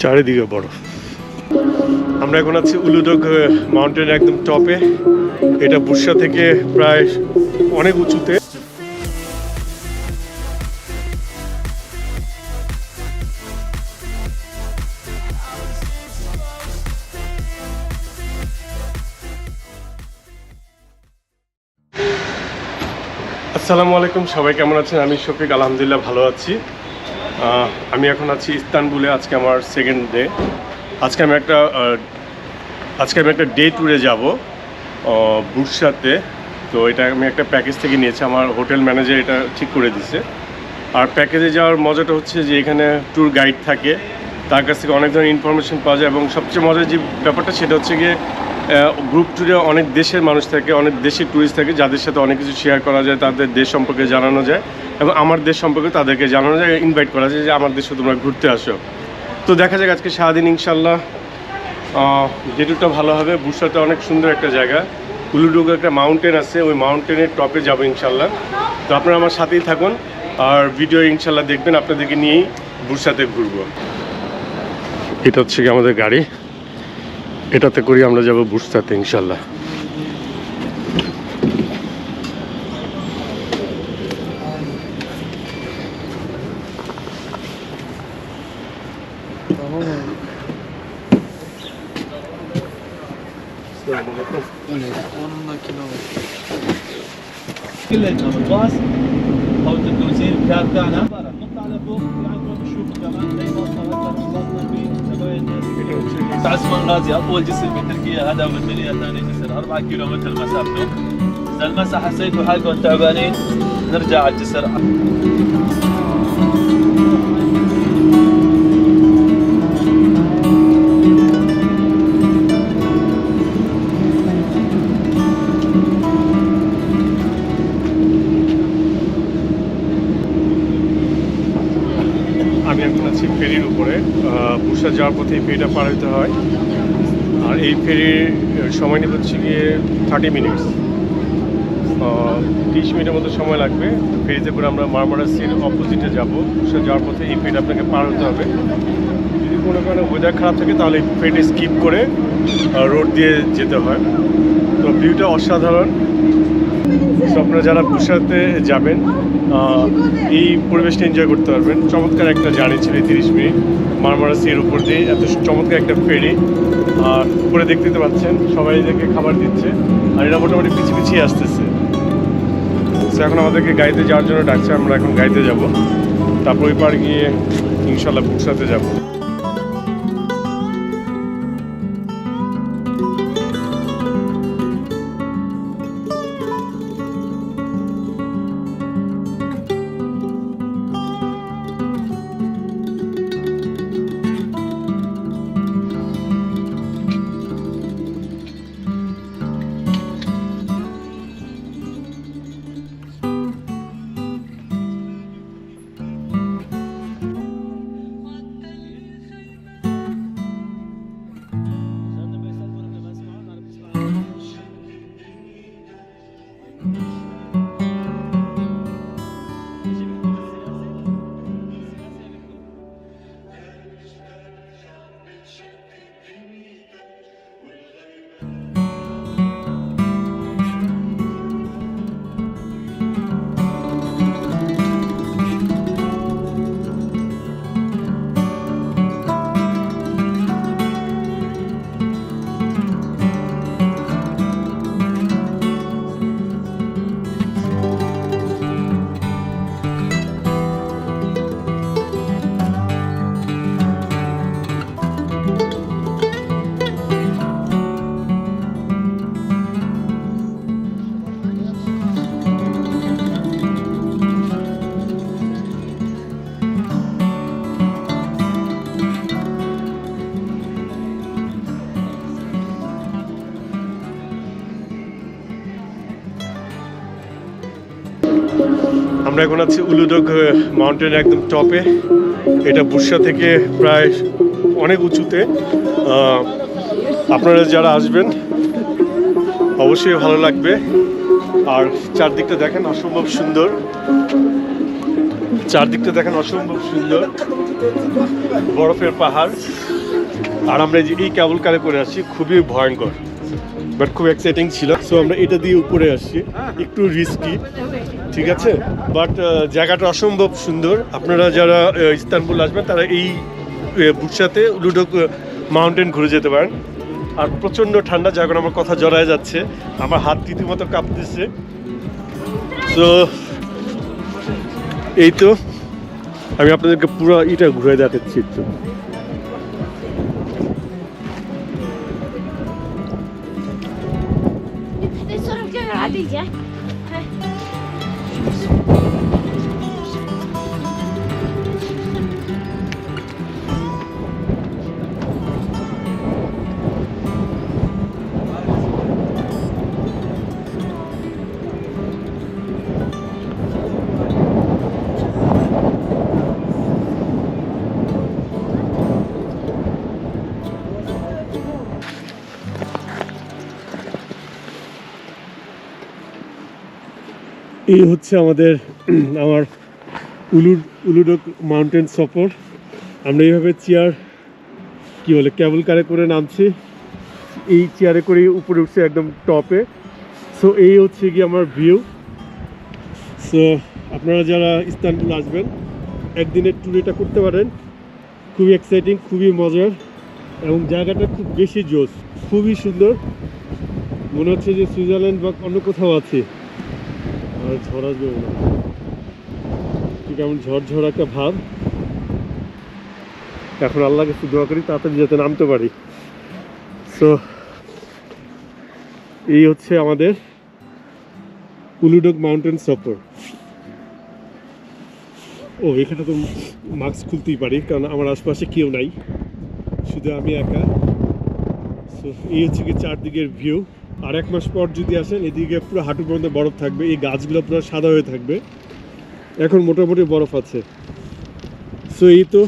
চারিদিকে বরফ। আমরা এখন আছি উলুডগ মাউন্টেনের একদম টপে। এটা বুরসা থেকে প্রায় অনেক উঁচুতে। আসসালামু আলাইকুম, সবাই কেমন আছেন? আমি শফিক, আলহামদুলিল্লাহ ভালো আছি। আমি এখন আছি ইস্তানবুলে। আজকে আমার সেকেন্ড ডে। আজকে আমি একটা ডে ট্যুরে যাব বুরসাতে। তো এটা আমি একটা প্যাকেজ থেকে নিয়েছি, আমার হোটেল ম্যানেজার এটা ঠিক করে দিছে। আর প্যাকেজে যাওয়ার মজাটা হচ্ছে যে এখানে ট্যুর গাইড থাকে, তার কাছ থেকে অনেক ধরনের ইনফরমেশন পাওয়া যায়। এবং সবচেয়ে মজার যে ব্যাপারটা সেটা হচ্ছে গিয়ে গ্রুপ ট্যুরে অনেক দেশের মানুষ থাকে, অনেক দেশের ট্যুরিস্ট থাকে, যাদের সাথে অনেক কিছু শেয়ার করা যায়, তাদের দেশ সম্পর্কে জানানো যায় এবং আমার দেশ সম্পর্কে তাদেরকে জানানো যায়, ইনভাইট করা যায় যে আমার দেশে তোমরা ঘুরতে আসো। তো দেখা যাক আজকে সারাদিন ইনশাল্লাহ যে ট্যুরটা ভালো হবে। বুরসাতে অনেক সুন্দর একটা জায়গা, উলুডগ একটা মাউন্টেন আছে, ওই মাউন্টেনের টপে যাবো ইনশাল্লাহ। তো আপনারা আমার সাথেই থাকুন আর ভিডিও ইনশাল্লাহ দেখবেন, আপনাদেরকে নিয়েই বুরসাতে ঘুরবো। এটা হচ্ছে কি আমাদের গাড়ি, এটাতে করি আমরা যাব বুরসাতে ইনশাল্লাহ। كلنا بالباص او تدوسين الكارت تاعنا نط على فوق عندكم تشوفوا كمان زي ما وصلنا في عثمان غازي اطول جسر في تركيا، هذا والدنيا ثاني جسر 4 كيلومتر مسافته. اذا المسا حسيتوا حالكم تعبانين نرجع على الجسر. আমি এখন আছি ফেরির উপরে। বুরসা যাওয়ার পথে এই ফেরিটা পার হতে হয়। আর এই ফেরির সময় নিতে হচ্ছে গিয়ে 30 মিনিটস, 30 মিনিটের মতো সময় লাগবে। ফেরিতে করে আমরা মারমারা সির অপোজিটে যাব। বুরসা যাওয়ার পথে এই ফেরিটা আপনাকে পার হতে হবে। যদি কোনো কারণে ওয়েদার খারাপ থাকে তাহলে এই ফেরিটা স্কিপ করে রোড দিয়ে যেতে হয়। তো ভিউটা অসাধারণ। তো আপনারা যারা বুরসাতে যাবেন এই পরিবেশটা এনজয় করতে পারবেন। চমৎকার একটা জার্নি ছিল 30 মিনিট মারমারা সির উপর দিয়ে, এত চমৎকার একটা ফেরি। আর উপরে দেখতে পাচ্ছেন সবাই এদেরকে খাবার দিচ্ছে, আর এরা মোটামুটি পিছিয়ে আসতেছে। তো এখন আমাদেরকে গাড়িতে যাওয়ার জন্য ডাকছে, আমরা এখন গাড়িতে যাব, তারপর ওই পার গিয়ে ইনশাল্লাহ বুরসাতে যাব। আমরা এখন আছি উলুডগ মাউন্টেনের একদম টপে। এটা বুরসা থেকে প্রায় অনেক উঁচুতে। আপনারা যারা আসবেন অবশ্যই ভালো লাগবে। আর চারদিকটা দেখেন, অসম্ভব সুন্দর। চারদিকটা দেখেন অসম্ভব সুন্দর, বরফের পাহাড়। আর আমরা এই কেবল কারে করে আসছি, খুবই ভয়ঙ্কর বাট খুব এক্সাইটিং ছিল। সো আমরা এটা দিয়ে উপরে আসছি, একটু রিস্কি, ঠিক আছে, বাট জায়গাটা অসম্ভব সুন্দর। আপনারা যারা ইস্তানবুল আসবেন তারা এই বুরসাতে উলুডক মাউন্টেন ঘুরে যেতে পারেন। আর প্রচণ্ড ঠান্ডা, যার কারণে আমার কথা জড়ায় যাচ্ছে, আমার হাত রীতিমতো কাঁপতেছে। তো এই তো আমি আপনাদেরকে পুরো এটা ঘুরে দেখাচ্ছি একটু। صورة الكاميرا عادية. هاي. এই হচ্ছে আমার উলুডক মাউন্টেন সফর। আমরা এইভাবে কেবল কারে করে নামছি, এই চেয়ারে করে উপরে উঠছে একদম টপে। সো এই হচ্ছে কি আমার ভিউ। সো আপনারা যারা ইস্তানবুল আসবেন একদিনের ট্যুর এটা করতে পারেন, খুবই এক্সাইটিং, খুবই মজার, এবং জায়গাটা খুব বেশি জোশ, খুবই সুন্দর, মনে হচ্ছে যে সুইজারল্যান্ড বা অন্য কোথাও আছে। আর ঝড় আসবে না, কেমন ঝড় একটা ভাব। এখন আল্লাহ কাছে দোয়া করি তাড়াতাড়ি যাতে নামতে পারি। সো এই হচ্ছে আমাদের উলুডক মাউন্টেন সফর। ও এখানে তো মাস্ক খুলতেই পারি, কারণ আমার আশপাশে কেউ নাই, শুধু আমি একা। সো এই হচ্ছে কি চারদিকের ভিউ। আর 1 মাস পর যদি আসেন, এদিকে পুরো হাঁটু পর্যন্ত বরফ থাকবে, এই গাছগুলো পুরো সাদা হয়ে থাকবে, এখন মোটামুটি বরফ আছে। সো এই তো